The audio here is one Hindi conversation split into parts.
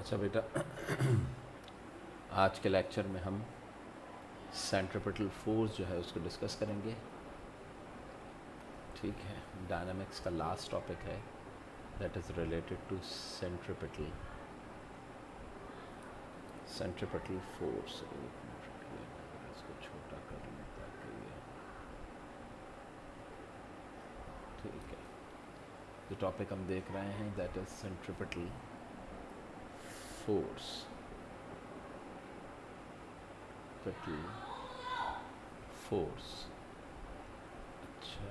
अच्छा बेटा, आज के लेक्चर में हम सेंट्रिपेटल फोर्स जो है उसको डिस्कस करेंगे। ठीक है, डायनामिक्स का लास्ट टॉपिक है that is related to centripetal force. एक मिनट रुकिए, मैं इसको छोटा कर लूँ ताकि ये ठीक है। जो टॉपिक हम देख रहे हैं दैट इज़ सेंट्रिपेटल फोर्स। अच्छा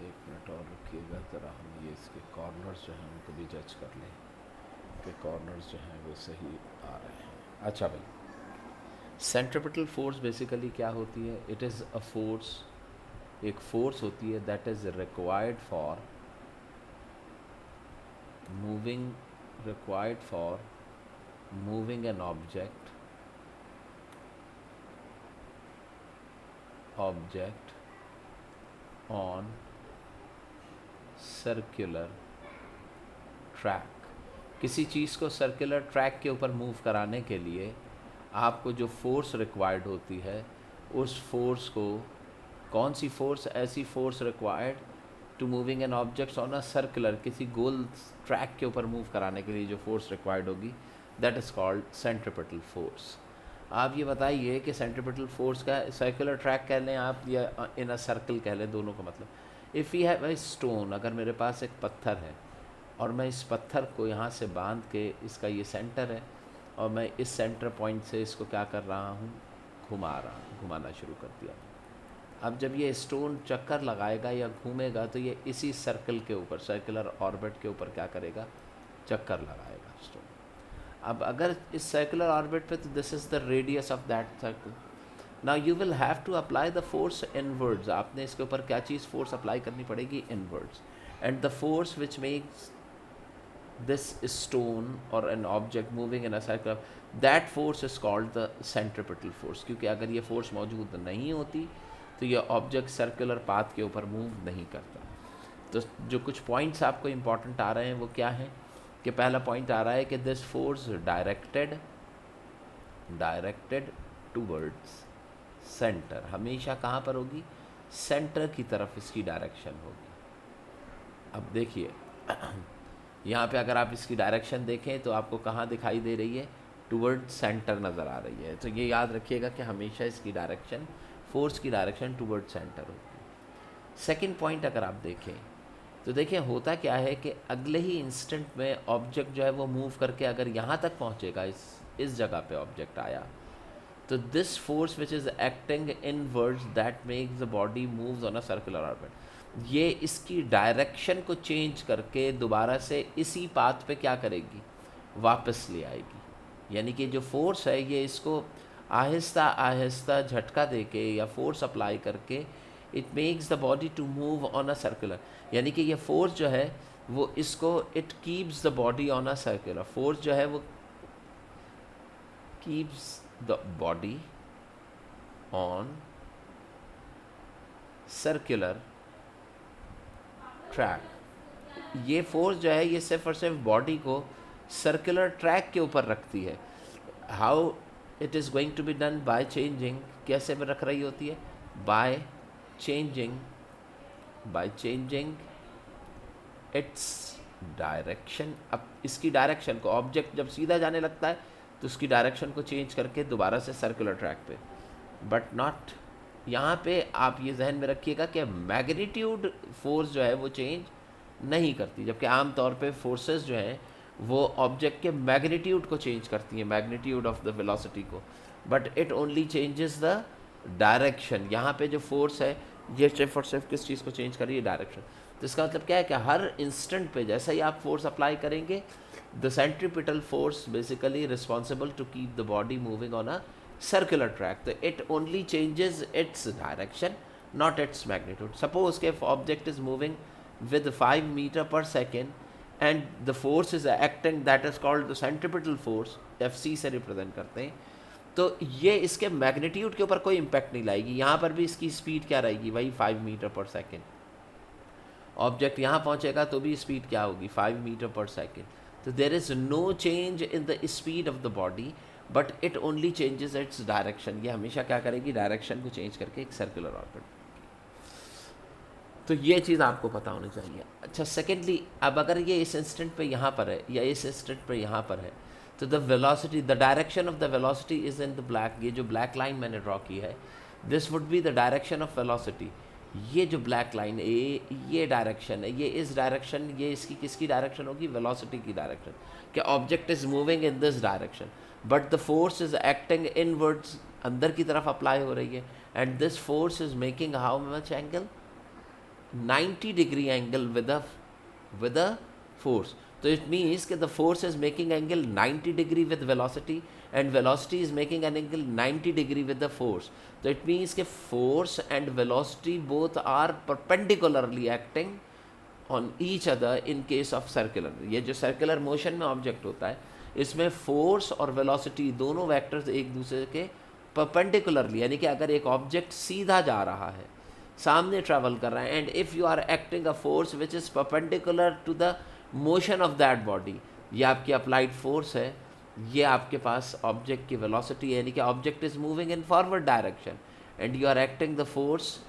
एक मिनट और रुकिएगा ज़रा, हम ये इसके कॉर्नर्स जो हैं उनको भी जज कर लें कि कॉर्नर्स जो हैं वो सही आ रहे हैं। अच्छा भाई, सेंट्रिपेटल फोर्स बेसिकली क्या होती है? इट इज़ अ फोर्स, एक फोर्स होती है that is required for moving an object on circular track. किसी चीज़ को सर्कुलर ट्रैक के ऊपर मूव कराने के लिए आपको जो फोर्स रिक्वायर्ड होती है, उस फोर्स को, कौन सी फोर्स? ऐसी force required to moving an objects on a circular, किसी गोल ट्रैक के ऊपर मूव कराने के लिए जो फोर्स रिक्वायर्ड होगी that is called centripetal force. आप ये बताइए कि सेंट्रिपेटल फोर्स का सर्कुलर ट्रैक कह लें आप या इन अ सर्कल कह लें, दोनों का मतलब। If you have a stone, अगर मेरे पास एक पत्थर है और मैं इस पत्थर को यहाँ से बांध के, इसका ये सेंटर है और मैं इस सेंटर पॉइंट से इसको क्या कर रहा हूँ, घुमाना शुरू कर दिया। अब जब ये स्टोन चक्कर लगाएगा या घूमेगा तो ये इसी सर्कल के ऊपर, सर्कुलर ऑर्बिट के ऊपर क्या करेगा, चक्कर लगाएगा स्टोन। अब अगर इस सर्कुलर ऑर्बिट पे, तो this is the radius of that circle. Now you will have to apply the force inwards. आपने इसके ऊपर क्या चीज़ फोर्स अप्लाई करनी पड़ेगी? Inwards. And the force which makes this stone or an object moving in a circle, that force is called the centripetal force। क्योंकि अगर ये फोर्स मौजूद नहीं होती तो ये ऑब्जेक्ट सर्कुलर पाथ के ऊपर मूव नहीं करता। तो जो कुछ पॉइंट्स आपको इम्पॉर्टेंट आ रहे हैं वो क्या हैं कि पहला पॉइंट आ रहा है कि this force directed towards centre, हमेशा कहाँ पर होगी? सेंटर की तरफ इसकी डायरेक्शन होगी। अब देखिए यहाँ पे अगर आप इसकी डायरेक्शन देखें तो आपको कहाँ दिखाई दे रही है? टूवर्ड सेंटर नज़र आ रही है। तो ये याद रखिएगा कि हमेशा इसकी डायरेक्शन, फोर्स की डायरेक्शन टूवर्ड सेंटर होती है। सेकंड पॉइंट अगर आप देखें तो देखिए होता क्या है कि अगले ही इंस्टेंट में ऑब्जेक्ट जो है वो मूव करके अगर यहाँ तक पहुँचेगा, इस जगह पे ऑब्जेक्ट आया, तो this force which is acting inwards that makes the body moves on a circular orbit, ये इसकी डायरेक्शन को चेंज करके दोबारा से इसी पाथ पे क्या करेगी? वापस ले आएगी। यानी कि जो फोर्स है ये इसको आहिस्ता आहिस्ता झटका देके या फोर्स अप्लाई करके it makes the body to move on a circular, यानी कि ये फोर्स जो है वो इसको, it keeps the body on a circular, force जो है वो keeps the body on circular track. ये फोर्स जो है ये सिर्फ और सिर्फ बॉडी को सर्कुलर ट्रैक के ऊपर रखती है। How it is going to be done? By changing. कैसे में रख रही होती है? By changing its direction. अब इसकी डायरेक्शन को, ऑब्जेक्ट जब सीधा जाने लगता है तो उसकी डायरेक्शन को चेंज करके दोबारा से सर्कुलर ट्रैक पे, बट नॉट, यहाँ पे आप ये जहन में रखिएगा कि मैग्नीट्यूड फोर्स जो है वो चेंज नहीं करती, जबकि आम तौर पे फोर्सेस जो हैं वो ऑब्जेक्ट के मैग्नीट्यूड को चेंज करती हैं, मैग्नीट्यूड ऑफ द वेलोसिटी को, but it only changes the direction. यहाँ पे जो फोर्स है ये सिर्फ और सिर्फ किस चीज़ को चेंज कर रही है? डायरेक्शन। तो इसका मतलब क्या है कि हर इंस्टेंट पे जैसे ही आप फोर्स अप्लाई करेंगे, the centripetal force basically responsible to keep the body moving on a circular track, so it only changes its direction, not its magnitude. Suppose if object is moving with 5 meter per second and the force is acting, that is called the centripetal force, FC से रिप्रेजेंट करते हैं, तो ये इसके मैग्नीट्यूड के ऊपर कोई इम्पैक्ट नहीं लाएगी। यहाँ पर भी इसकी स्पीड क्या रहेगी? वही 5 मीटर पर सेकेंड। ऑब्जेक्ट यहाँ पहुँचेगा तो भी स्पीड क्या होगी? 5 मीटर पर सेकेंड। तो there is no change in the speed of the body, but it only changes its direction. ये हमेशा क्या करेगी, डायरेक्शन को चेंज करके एक सर्कुलर ऑर्बिट। तो ये चीज़ आपको पता होनी चाहिए। अच्छा, सेकेंडली, अब अगर ये इस इंस्टेंट पे यहाँ पर है या इस इंस्टेंट पे यहाँ पर है, तो the velocity, the direction of the velocity is in the black. ये जो ब्लैक लाइन मैंने ड्रॉ की है, this would be the direction of velocity. ये जो ब्लैक लाइन है, ये डायरेक्शन है, ये इस डायरेक्शन, ये इसकी किसकी डायरेक्शन होगी, वेलोसिटी की डायरेक्शन। कि object is moving in this direction, but the force is acting inwards, अंदर की तरफ अप्लाई हो रही है, and this force is making how much angle, 90 degree angle with a force. So it means that the force is making angle 90 degree with velocity, and velocity is making an angle 90 degree with the force. So it means that force and velocity both are perpendicularly acting on each other in case of circular. ये जो circular motion में object होता है, इसमें force और velocity दोनों vectors एक दूसरे के perpendicularly, यानी कि अगर एक object सीधा जा रहा है, सामने ट्रैवल कर रहा है, and if you are acting a force which is perpendicular to the motion of that body, ये आपकी अप्लाइड फोर्स है, ये आपके पास ऑब्जेक्ट की वेलोसिटी है, यानी कि object is moving in forward direction and you are acting the force,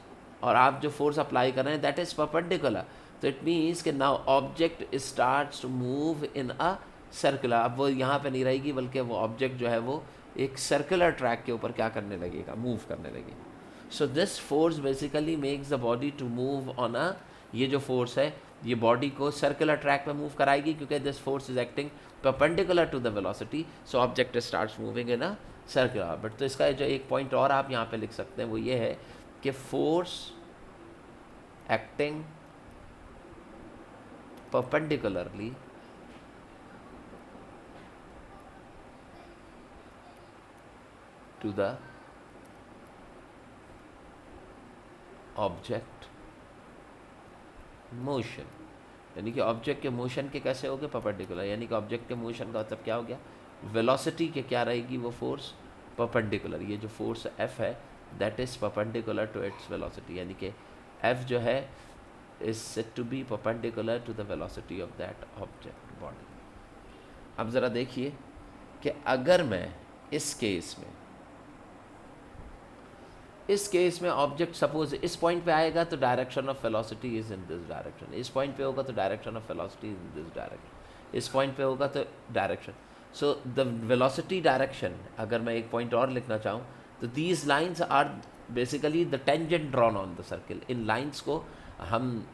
और आप जो फोर्स अप्लाई कर रहे हैं दैट इज़ परपेंडिकुलर। तो इट मीन्स कि now object starts to move in a circular. अब वो यहाँ पे नहीं रहेगी, बल्कि वो ऑब्जेक्ट जो है वो एक सर्कुलर ट्रैक के ऊपर क्या करने लगेगा, मूव करने लगेगा। So this force basically makes the body to move on a, ये जो फोर्स है ये बॉडी को सर्कुलर ट्रैक पे मूव कराएगी, क्योंकि this force is acting perpendicular to the velocity, so object starts moving in a circular orbit. तो इसका जो एक पॉइंट और आप यहाँ पे लिख सकते हैं वो ये है कि force acting perpendicularly to the object motion, यानी कि ऑब्जेक्ट के मोशन के कैसे हो गए, परपेंडिकुलर, यानी कि ऑब्जेक्ट के मोशन का मतलब क्या हो गया, वेलोसिटी के क्या रहेगी वो फोर्स, परपेंडिकुलर। ये जो फोर्स एफ है that is perpendicular to its velocity, यानी कि एफ जो है is said to be perpendicular to the velocity of that object body. अब ज़रा देखिए कि अगर मैं इस केस में ऑब्जेक्ट सपोज इस पॉइंट पे आएगा तो direction of velocity is in this direction, इस पॉइंट पे होगा तो direction of velocity is in this direction, इस पॉइंट पे होगा तो direction. So the velocity direction, अगर मैं एक पॉइंट और लिखना चाहूँ तो these lines are basically the tangent drawn on the circle. इन लाइन्स को हम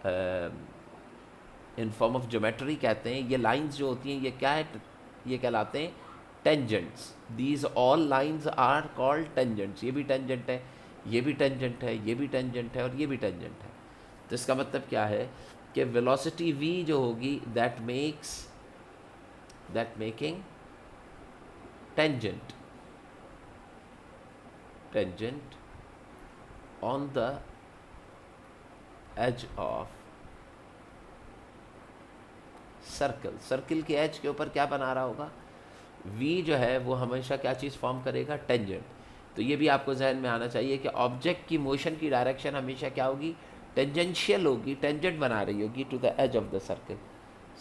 इन फॉर्म ऑफ ज्योमेट्री कहते हैं। ये लाइन्स जो होती हैं ये क्या है, ये कहलाते हैं tangents. These all lines are called tangents. ये भी टेंजेंट है, ये भी टेंजेंट है, ये भी टेंजेंट है और ये भी टेंजेंट है। तो इसका मतलब क्या है कि वेलोसिटी v जो होगी that making tangent on the edge of circle के एज के ऊपर क्या बना रहा होगा, v जो है वो हमेशा क्या चीज़ फॉर्म करेगा, टेंजेंट। तो ये भी आपको जहन में आना चाहिए कि ऑब्जेक्ट की मोशन की डायरेक्शन हमेशा क्या होगी, टेंजेंशियल होगी, टेंजेंट बना रही होगी to the edge of the circle.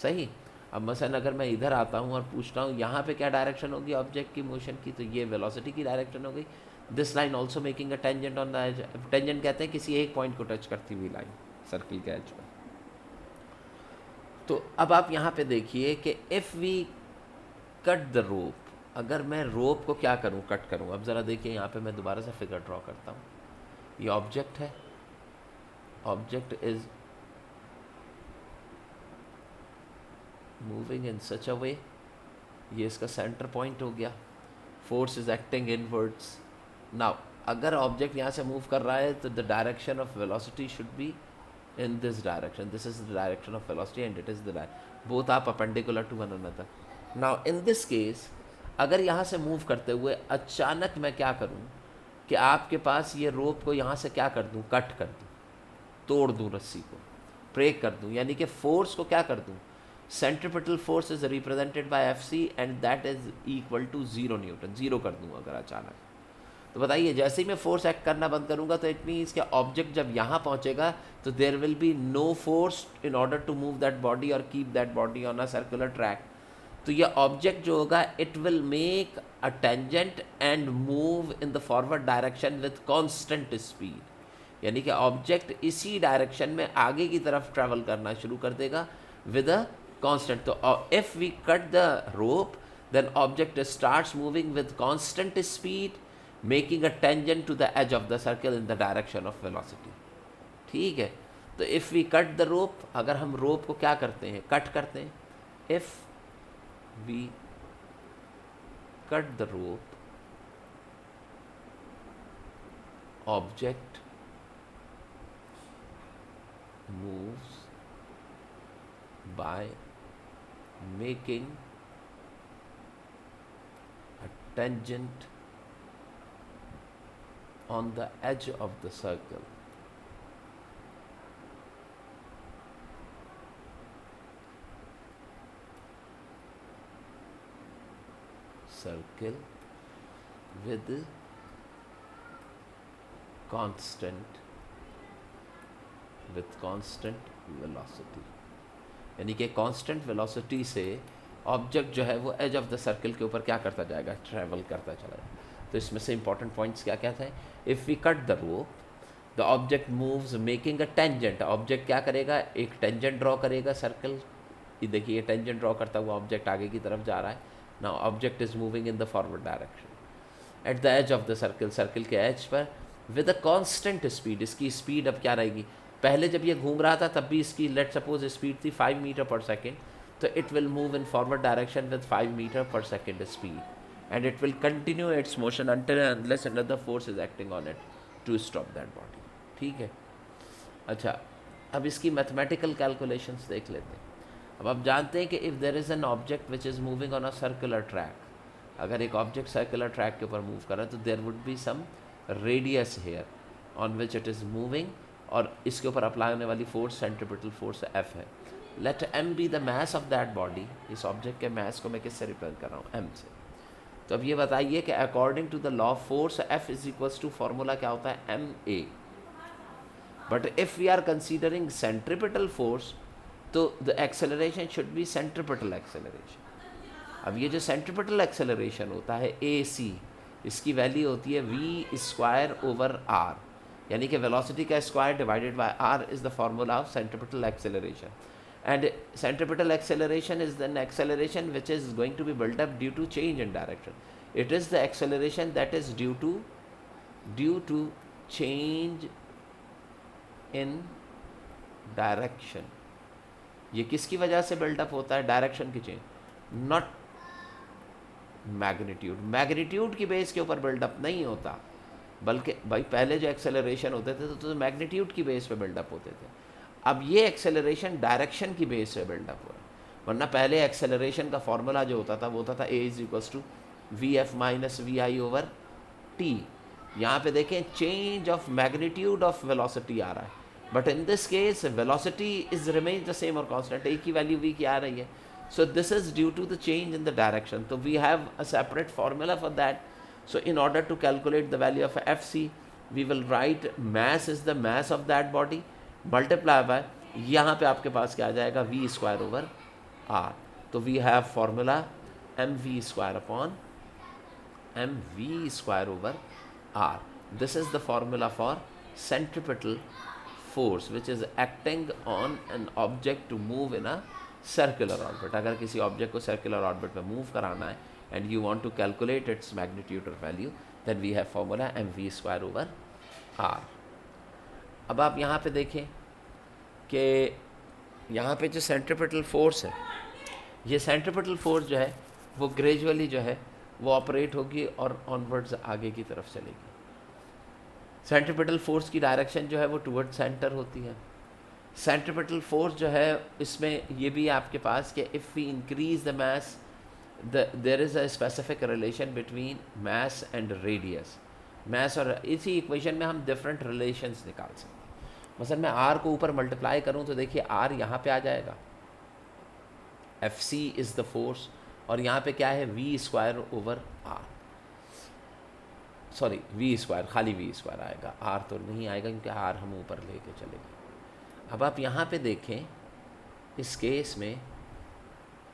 सही। अब मसलन अगर मैं इधर आता हूँ और पूछता हूँ यहाँ पे क्या डायरेक्शन होगी ऑब्जेक्ट की मोशन की, तो ये वेलोसिटी की डायरेक्शन हो गई। This line also making a tangent on the edge. Tangent कहते हैं किसी एक पॉइंट को टच करती हुई लाइन सर्किल के एज पर। तो अब आप यहाँ पे देखिए कि if we cut the rope, अगर मैं रोप को क्या करूं, कट करूं। अब ज़रा देखिए यहाँ पे मैं दोबारा से फिगर ड्रॉ करता हूँ। ये ऑब्जेक्ट है, ऑब्जेक्ट इज मूविंग इन सच अ वे, ये इसका सेंटर पॉइंट हो गया, force is acting inwards. Now अगर ऑब्जेक्ट यहाँ से मूव कर रहा है तो the direction of velocity should be in this direction. This is the direction of velocity and it is the both are perpendicular to one another. Now in this case अगर यहाँ से मूव करते हुए अचानक मैं क्या करूँ कि आपके पास ये रोप को यहाँ से क्या कर दूँ, कट कर दूँ, तोड़ दूँ, रस्सी को ब्रेक कर दूँ, यानी कि फोर्स को क्या कर दूँ, centripetal force is represented by F and that is equal to 0 newton, 0 कर दूँ अगर अचानक। तो बताइए जैसे ही मैं फोर्स एक्ट करना बंद करूंगा तो इट मीन्स कि ऑब्जेक्ट जब यहाँ पहुँचेगा तो there will be no force in order to move that body और keep that body on a circular track. तो ये ऑब्जेक्ट जो होगा it will make a tangent and move in the forward direction with constant speed, यानी कि ऑब्जेक्ट इसी डायरेक्शन में आगे की तरफ ट्रैवल करना शुरू कर देगा विद अ कांस्टेंट। तो if we cut the rope then object starts moving with constant speed making a tangent to the edge of the circle in the direction of velocity. ठीक है, तो if we cut the rope, अगर हम रोप को क्या करते हैं, कट करते हैं, if we cut the rope object moves by making a tangent on the edge of the circle. Circle with constant velocity, यानी कि कांस्टेंट वेलोसिटी से ऑब्जेक्ट जो है वो एज ऑफ द सर्कल के ऊपर क्या करता जाएगा, ट्रैवल करता चला जाएगा। तो इसमें से इंपॉर्टेंट पॉइंट्स क्या क्या थे, if we cut the rope the object moves making a tangent, object क्या करेगा, एक टेंजेंट ड्रॉ करेगा सर्कल। ये देखिए ये टेंजेंट ड्रॉ करता हुआ ऑब्जेक्ट आगे की तरफ जा रहा है। Now object is moving in the forward direction at the edge of the circle, circle के एज पर विद अ कांस्टेंट स्पीड। इसकी स्पीड अब क्या रहेगी, पहले जब ये घूम रहा था तब भी इसकी लेट सपोज स्पीड थी 5 मीटर पर सेकेंड, तो it will move in forward direction with 5 metre पर second speed and it will continue its motion until unless another force is acting on it to stop that body. ठीक है, अच्छा अब इसकी मैथमेटिकल कैलकुलेशंस देख लेते हैं। अब आप जानते हैं कि if there is an object which is moving on a circular track, अगर एक ऑब्जेक्ट सर्कुलर ट्रैक के ऊपर मूव कर रहा है तो there would be some radius here on which it is moving, और इसके ऊपर अप्लाई होने वाली फोर्स सेंट्रीपिटल फोर्स F है। Let M be the mass of that body, इस ऑब्जेक्ट के मास को मैं किससे रिप्रेजेंट कर रहा हूँ, M से। तो अब ये बताइए कि according to the law of force F is equals to formula क्या होता है, MA। But if we are considering centripetal force तो the acceleration should be centripetal acceleration. अब ये जो सेंट्रीपिटल एक्सेलरेशन होता है AC, इसकी वैल्यू होती है v²/r, यानी कि वेलोसिटी का square divided by r is the formula of centripetal acceleration. And centripetal acceleration is than acceleration which is going to be built up due to change in direction. It is the acceleration that is due to change in direction. ये किसकी वजह से बिल्डअप होता है, डायरेक्शन की चेंज, नॉट मैग्नीट्यूड। मैग्नीट्यूड की बेस के ऊपर बिल्डअप नहीं होता, बल्कि भाई पहले जो एक्सेलरेशन होते थे तो मैग्नीट्यूड की बेस पे बिल्डअप होते थे। अब ये एक्सेलरेशन डायरेक्शन की बेस पे बिल्डअप हो रहा है, वरना पहले एक्सेलरेशन का फॉर्मूला जो होता था वो होता था a=vf-vi/t। यहाँ पे देखें change of magnitude of velocity आ रहा है, but in this case velocity is remain the same और कांस्टेंट, a की वैल्यू v की आ रही है। So this is due to the change in the direction. तो we have a separate formula for that. So in order to calculate the value of Fc, we will write mass is the mass of that body multiply by, यहाँ पे आपके पास क्या आ जाएगा, v²/r। तो we have formula mv²/r। This is the formula for centripetal force which is acting on an object to move in a circular orbit। अगर किसी ऑब्जेक्ट को सर्कुलर ऑर्बिट में मूव कराना है and you want to calculate its magnitude or value, then we have formula mv²/r। अब आप यहाँ पे देखें कि यहाँ पे जो सेंट्रीपिटल फोर्स है, ये सेंट्रीपिटल फोर्स जो है वो ग्रेजुअली जो है वो ऑपरेट होगी और ऑनवर्ड्स आगे की तरफ चलेगी। सेंट्रीपिटल फोर्स की डायरेक्शन जो है वो टुवर्ड सेंटर होती है। सेंट्रीपिटल फोर्स जो है इसमें ये भी आपके पास कि if we increase the mass there is a specific relation between mass and radius। mass और इसी इक्वेशन में हम डिफरेंट रिलेशंस निकाल सकते हैं। मसलन मैं r को ऊपर मल्टीप्लाई करूं तो देखिए r यहाँ पे आ जाएगा, Fc इज़ द फोर्स, और यहाँ पे क्या है v²/r, सॉरी v², खाली v² आएगा, r तो नहीं आएगा क्योंकि r हम ऊपर लेके चले गए। अब आप यहाँ पे देखें इस केस में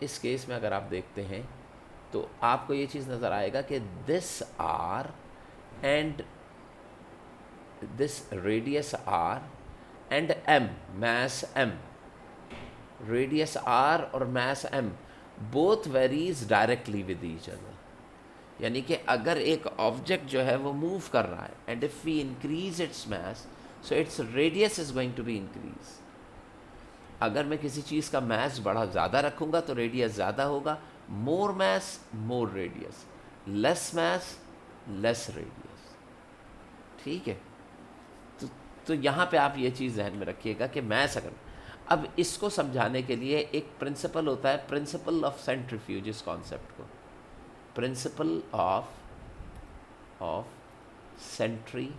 इस केस में अगर आप देखते हैं तो आपको ये चीज़ नज़र आएगा कि this R and this radius R and M, mass M, radius R और mass M both varies directly with each other. यानी कि अगर एक ऑब्जेक्ट जो है वो मूव कर रहा है and if we increase its mass so its radius is going to be increase. अगर मैं किसी चीज़ का मास बड़ा ज़्यादा रखूँगा तो रेडियस ज़्यादा होगा, more mass more radius, less mass less radius. ठीक है, तो यहाँ पे आप ये चीज़ जहन में रखिएगा कि मास अगर, अब इसको समझाने के लिए एक प्रिंसिपल होता है, प्रिंसिपल ऑफ सेंट्रीफ्यूज, इस कॉन्सेप्ट को प्रिंसिपल ऑफ सेंट्रीफ्यूज।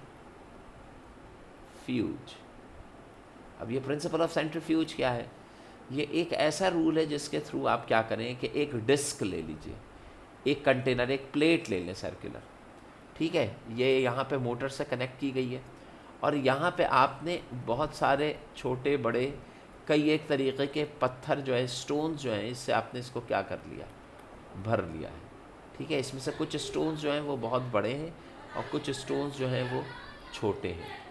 अब ये प्रिंसिपल ऑफ सेंट्रीफ्यूज क्या है? ये एक ऐसा रूल है जिसके थ्रू आप क्या करें कि एक डिस्क ले लीजिए, एक कंटेनर, एक प्लेट ले लें सर्कुलर, ठीक है, ये यहाँ पे मोटर से कनेक्ट की गई है और यहाँ पे आपने बहुत सारे छोटे बड़े कई एक तरीके के पत्थर जो है, स्टोन्स जो हैं, इससे आपने इसको क्या कर लिया, भर लिया है। ठीक है, इसमें से कुछ स्टोन्स जो हैं वो बहुत बड़े हैं और कुछ स्टोन्स जो हैं वो छोटे हैं।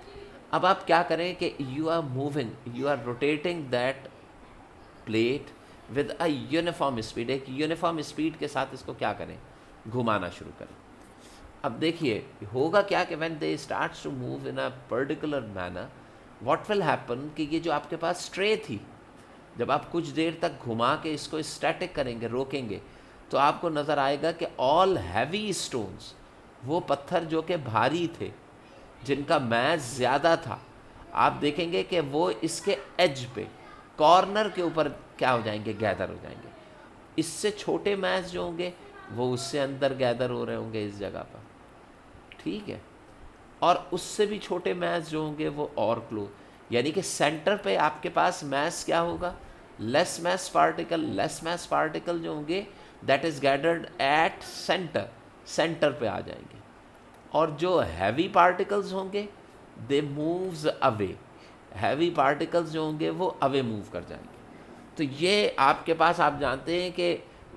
अब आप क्या करें कि you are moving, you are rotating that plate with a uniform speed, एक यूनिफॉर्म स्पीड के साथ इसको क्या करें, घुमाना शुरू करें। अब देखिए होगा क्या कि when they starts to move in a particular manner, what will happen कि ये जो आपके पास ट्रे थी, जब आप कुछ देर तक घुमा के इसको स्टैटिक करेंगे, रोकेंगे, तो आपको नज़र आएगा कि ऑल हैवी स्टोन्स, वो पत्थर जो कि भारी थे, जिनका मास ज़्यादा था, आप देखेंगे कि वो इसके एज पे, कॉर्नर के ऊपर क्या हो जाएंगे, गैदर हो जाएंगे। इससे छोटे मास जो होंगे वो उससे अंदर गैदर हो रहे होंगे इस जगह पर, ठीक है, और उससे भी छोटे मास जो होंगे वो और क्लोज, यानी कि सेंटर पे आपके पास मास क्या होगा, लेस मास पार्टिकल जो होंगे that is gathered at centre, centre पे आ जाएंगे, और जो हैवी पार्टिकल्स होंगे दे मूव्स अवे, हैवी पार्टिकल्स जो होंगे वो अवे मूव कर जाएंगे। तो ये आपके पास, आप जानते हैं कि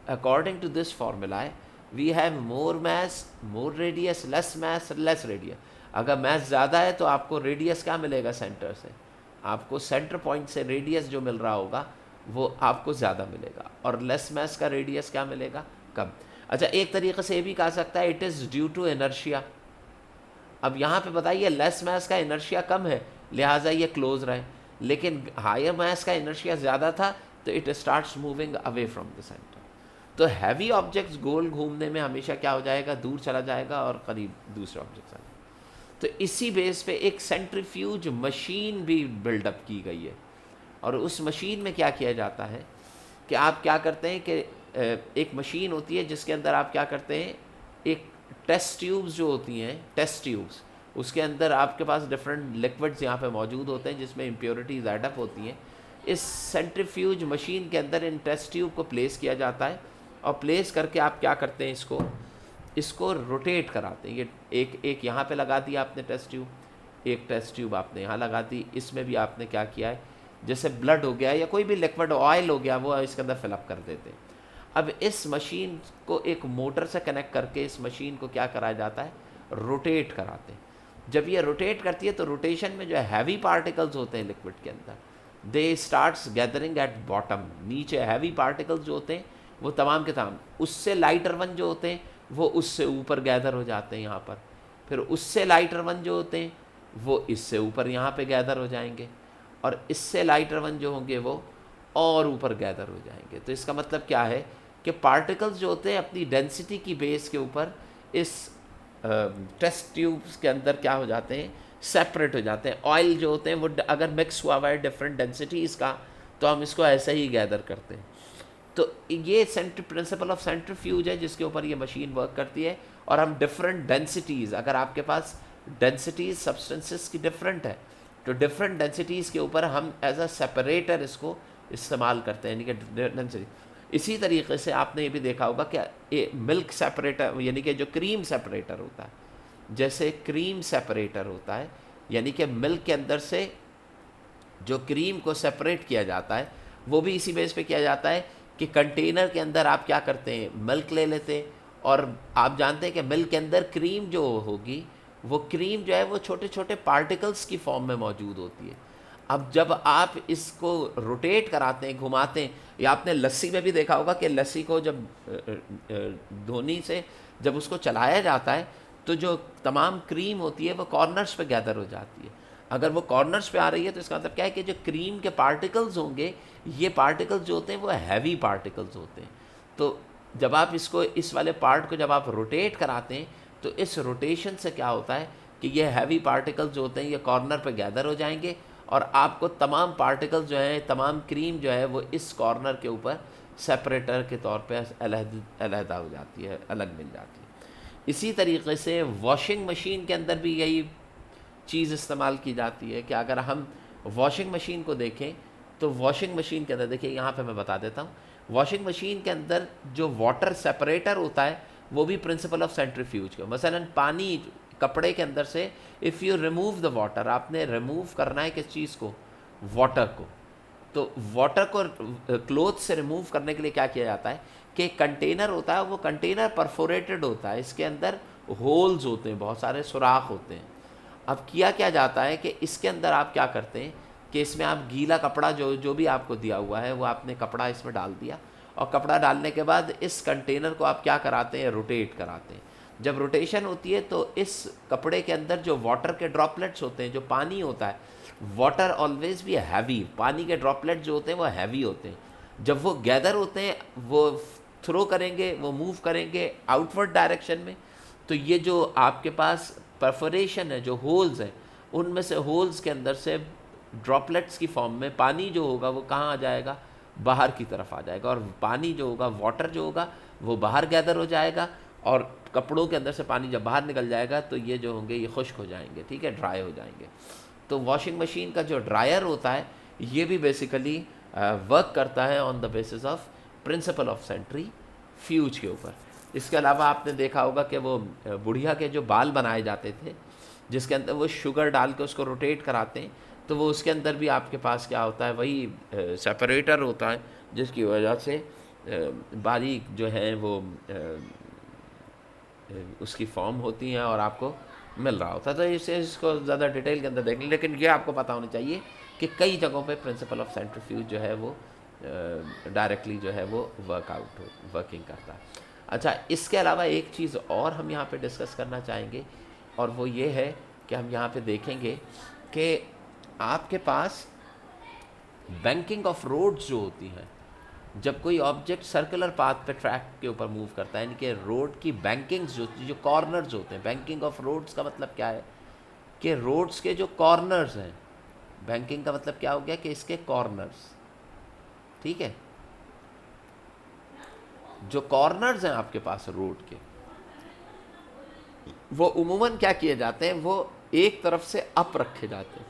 according to this formula we have more mass more radius, less mass less radius. अगर मास ज़्यादा है तो आपको रेडियस क्या मिलेगा, सेंटर से, आपको सेंटर पॉइंट से रेडियस जो मिल रहा होगा वो आपको ज़्यादा मिलेगा, और लेस मास का रेडियस क्या मिलेगा, कम। अच्छा, एक तरीक़े से ये भी कहा सकता है it is due to inertia. अब यहाँ पे बताइए लेस मास का इनर्शिया कम है लिहाजा ये क्लोज रहे, लेकिन हायर मास का इनर्शिया ज़्यादा था तो it starts moving away from the centre. तो हैवी ऑब्जेक्ट्स गोल घूमने में हमेशा क्या हो जाएगा, दूर चला जाएगा और करीब दूसरे ऑब्जेक्ट्स आ जाएगा। तो इसी बेस पे एक सेंट्रीफ्यूज मशीन भी बिल्डअप की गई है, और उस मशीन में क्या किया जाता है कि आप क्या करते हैं कि एक मशीन होती है जिसके अंदर आप क्या करते हैं, एक टेस्ट ट्यूब्स जो होती हैं, टेस्ट ट्यूब्स, उसके अंदर आपके पास डिफरेंट लिक्विड्स यहाँ पे मौजूद होते हैं जिसमें इम्प्योरिटीज़ एड अप होती हैं। इस सेंट्रीफ्यूज मशीन के अंदर इन टेस्ट ट्यूब को प्लेस किया जाता है, और प्लेस करके आप क्या करते हैं, इसको रोटेट कराते हैं। ये एक यहाँ पे लगा दिया आपने टेस्ट ट्यूब, एक टेस्ट ट्यूब आपने यहाँ लगा दी, इसमें भी आपने क्या किया है, जैसे ब्लड हो गया या कोई भी लिक्विड ऑयल हो गया वो इसके अंदर फिलअप कर देते हैं। अब इस मशीन को एक मोटर से कनेक्ट करके इस मशीन को क्या कराया जाता है, रोटेट कराते हैं। जब ये रोटेट करती है तो रोटेशन में जो हैवी पार्टिकल्स होते हैं लिक्विड के अंदर, दे स्टार्ट्स गैदरिंग एट बॉटम, नीचे हैवी पार्टिकल्स जो होते हैं वो तमाम के तमाम, उससे लाइटर वन जो होते हैं वो उससे ऊपर गैदर हो जाते हैं यहाँ पर, फिर उससे लाइटर वन जो होते हैं वो इससे ऊपर यहाँ पे गैदर हो जाएंगे, और इससे लाइटर वन जो होंगे वो और ऊपर गैदर हो जाएंगे। तो इसका मतलब क्या है कि पार्टिकल्स जो होते हैं अपनी डेंसिटी की बेस के ऊपर इस टेस्ट ट्यूब्स के अंदर क्या हो जाते हैं, सेपरेट हो जाते हैं। ऑयल जो होते हैं वो अगर मिक्स हुआ हुआ है डिफरेंट डेंसिटीज़ का तो हम इसको ऐसे ही गैदर करते हैं। तो ये प्रिंसिपल ऑफ सेंट्रीफ्यूज है जिसके ऊपर ये मशीन वर्क करती है, और हम डिफरेंट डेंसिटीज़, अगर आपके पास डेंसिटीज़ सब्सटेंसेस की डिफरेंट है तो डिफरेंट डेंसिटीज़ के ऊपर हम एज अ सेपरेटर इसको इस्तेमाल करते हैं, यानी कि डेंसिटी। इसी तरीके से आपने ये भी देखा होगा कि मिल्क सेपरेटर, यानी कि जो क्रीम सेपरेटर होता है, जैसे क्रीम सेपरेटर होता है, यानी कि मिल्क के अंदर से जो क्रीम को सेपरेट किया जाता है वो भी इसी बेस पे किया जाता है कि कंटेनर के अंदर आप क्या करते हैं, मिल्क ले लेते हैं, और आप जानते हैं कि मिल्क के अंदर क्रीम जो होगी वो क्रीम जो है वो छोटे छोटे पार्टिकल्स की फॉर्म में मौजूद होती है। अब जब आप इसको रोटेट कराते हैं, घुमाते हैं, या आपने लस्सी में भी देखा होगा कि लस्सी को जब धोनी से जब उसको चलाया जाता है तो जो तमाम क्रीम होती है वो कॉर्नर्स पे गैदर हो जाती है। अगर वो कॉर्नर्स पे आ रही है तो इसका मतलब क्या है कि जो क्रीम के पार्टिकल्स होंगे, ये पार्टिकल्स जो होते हैं वो हैवी पार्टिकल्स होते हैं। तो जब आप इसको, इस वाले पार्ट को जब आप रोटेट कराते हैं तो इस रोटेशन से क्या होता है कि ये हैवी पार्टिकल्स जो होते हैं ये कॉर्नर पे गैदर हो जाएंगे, और आपको तमाम पार्टिकल्स जो हैं, तमाम क्रीम जो है वो इस कॉर्नर के ऊपर सेपरेटर के तौर पे अलहदा हो जाती है, अलग मिल जाती है। इसी तरीके से वॉशिंग मशीन के अंदर भी यही चीज़ इस्तेमाल की जाती है कि अगर हम वॉशिंग मशीन को देखें तो वॉशिंग मशीन के अंदर देखिए, यहाँ पे मैं बता देता हूँ, वॉशिंग मशीन के अंदर जो वाटर सेपरेटर होता है वो भी प्रिंसिपल ऑफ सेंट्रीफ्यूज का, मसलन पानी कपड़े के अंदर से if you remove the water, आपने रिमूव करना है किस चीज़ को, वाटर को, तो वाटर को क्लोथ से रिमूव करने के लिए क्या किया जाता है कि कंटेनर होता है, वो कंटेनर परफोरेटेड होता है, इसके अंदर होल्स होते हैं, बहुत सारे सुराख होते हैं। अब किया क्या जाता है कि इसके अंदर आप क्या करते हैं कि इसमें आप गीला कपड़ा जो भी आपको दिया हुआ है वो आपने कपड़ा इसमें डाल दिया, और कपड़ा डालने के बाद इस कंटेनर को आप क्या कराते हैं, रोटेट कराते हैं। जब रोटेशन होती है तो इस कपड़े के अंदर जो वाटर के ड्रॉपलेट्स होते हैं, जो पानी होता है, वाटर ऑलवेज भी हैवी, पानी के ड्रॉपलेट्स जो होते हैं वो हैवी होते हैं। जब वो गैदर होते हैं वो थ्रो करेंगे, वो मूव करेंगे आउटवर्ड डायरेक्शन में, तो ये जो आपके पास परफोरेशन है, जो होल्स हैं, उनमें से होल्स के अंदर से ड्रॉपलेट्स की फॉर्म में पानी जो होगा वो कहाँ आ जाएगा, बाहर की तरफ आ जाएगा, और पानी जो होगा, वाटर जो होगा वो बाहर गैदर हो जाएगा, और कपड़ों के अंदर से पानी जब बाहर निकल जाएगा तो ये जो होंगे ये खुश्क हो जाएंगे, ठीक है, ड्राई हो जाएंगे। तो वॉशिंग मशीन का जो ड्रायर होता है ये भी बेसिकली वर्क करता है on the basis of principle of centrifuge के ऊपर। इसके अलावा आपने देखा होगा कि वो बुढ़िया के जो बाल बनाए जाते थे जिसके अंदर वो शुगर डाल के उसको रोटेट कराते हैं, तो वो उसके अंदर भी आपके पास क्या होता है, वही सेपरेटर होता है जिसकी वजह से बारीक जो है वो उसकी फॉर्म होती हैं और आपको मिल रहा होता है। तो इसको ज़्यादा डिटेल के अंदर देख लें, लेकिन ये आपको पता होना चाहिए कि कई जगहों पे प्रिंसिपल ऑफ सेंट्रीफ्यूज जो है वो डायरेक्टली जो है वो वर्किंग करता है। अच्छा, इसके अलावा एक चीज़ और हम यहाँ पे डिस्कस करना चाहेंगे, और वो ये है कि हम यहाँ पे देखेंगे कि आपके पास बैंकिंग ऑफ रोड्स जो होती हैं, जब कोई ऑब्जेक्ट सर्कुलर पाथ पे ट्रैक के ऊपर मूव करता है, यानी कि रोड की बैंकिंग्स जो कॉर्नर्स होते हैं, बैंकिंग ऑफ रोड्स का मतलब क्या है कि रोड्स के जो कॉर्नर्स हैं, बैंकिंग का मतलब क्या हो गया कि इसके कॉर्नर्स, ठीक है, जो कॉर्नर्स हैं आपके पास रोड के, वो उमूमन क्या किए जाते हैं, वो एक तरफ से अप रखे जाते हैं,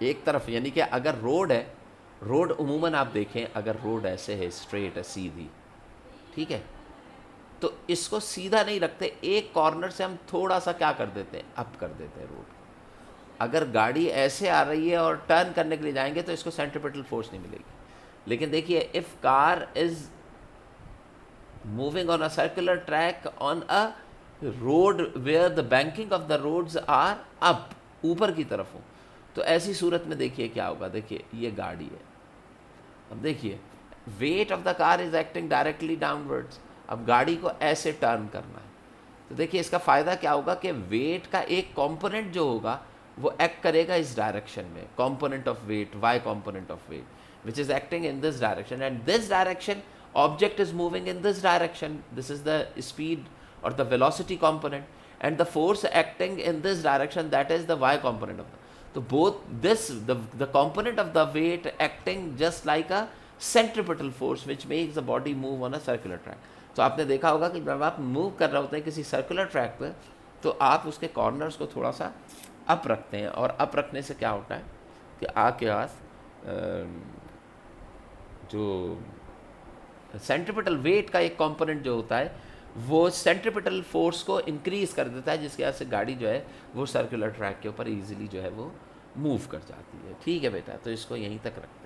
एक तरफ, यानी कि अगर रोड है, रोड उमूमन आप देखें अगर रोड ऐसे है, स्ट्रेट है, सीधी, ठीक है, तो इसको सीधा नहीं रखते, एक कॉर्नर से हम थोड़ा सा क्या कर देते हैं, अप कर देते हैं रोड। अगर गाड़ी ऐसे आ रही है और टर्न करने के लिए जाएंगे तो इसको सेंट्रीपिटल फोर्स नहीं मिलेगी। लेकिन देखिए, if car is moving on a circular track on a road where the banking of the roads are up, ऊपर की तरफ हो, तो ऐसी सूरत में देखिए क्या होगा। देखिए ये गाड़ी है, अब देखिए weight of the car is acting directly downwards, अब गाड़ी को ऐसे टर्न करना है, तो देखिए इसका फ़ायदा क्या होगा कि वेट का एक कंपोनेंट जो होगा वो एक्ट करेगा इस डायरेक्शन में, component of weight, y component of weight, which is acting in this direction, and this direction object is moving in this direction, this is the speed or the velocity component, and the force acting in this direction, that is the y component of the, so both this the component of the weight acting just like a centripetal force which makes the body move on a circular track। तो आपने देखा होगा कि जब आप मूव कर रहे होते हैं किसी सर्कुलर ट्रैक पर, तो आप उसके कॉर्नर्स को थोड़ा सा अप रखते हैं, और अप रखने से क्या होता है कि आपके पास जो सेंट्रीपिटल वेट का एक कंपोनेंट जो होता है वो सेंट्रीपिटल फोर्स को इंक्रीज कर देता है, जिसकी वजह से गाड़ी जो है वो सर्कुलर ट्रैक के ऊपर इजीली जो है वो मूव कर जाती है। ठीक है बेटा, तो इसको यहीं तक रखते हैं।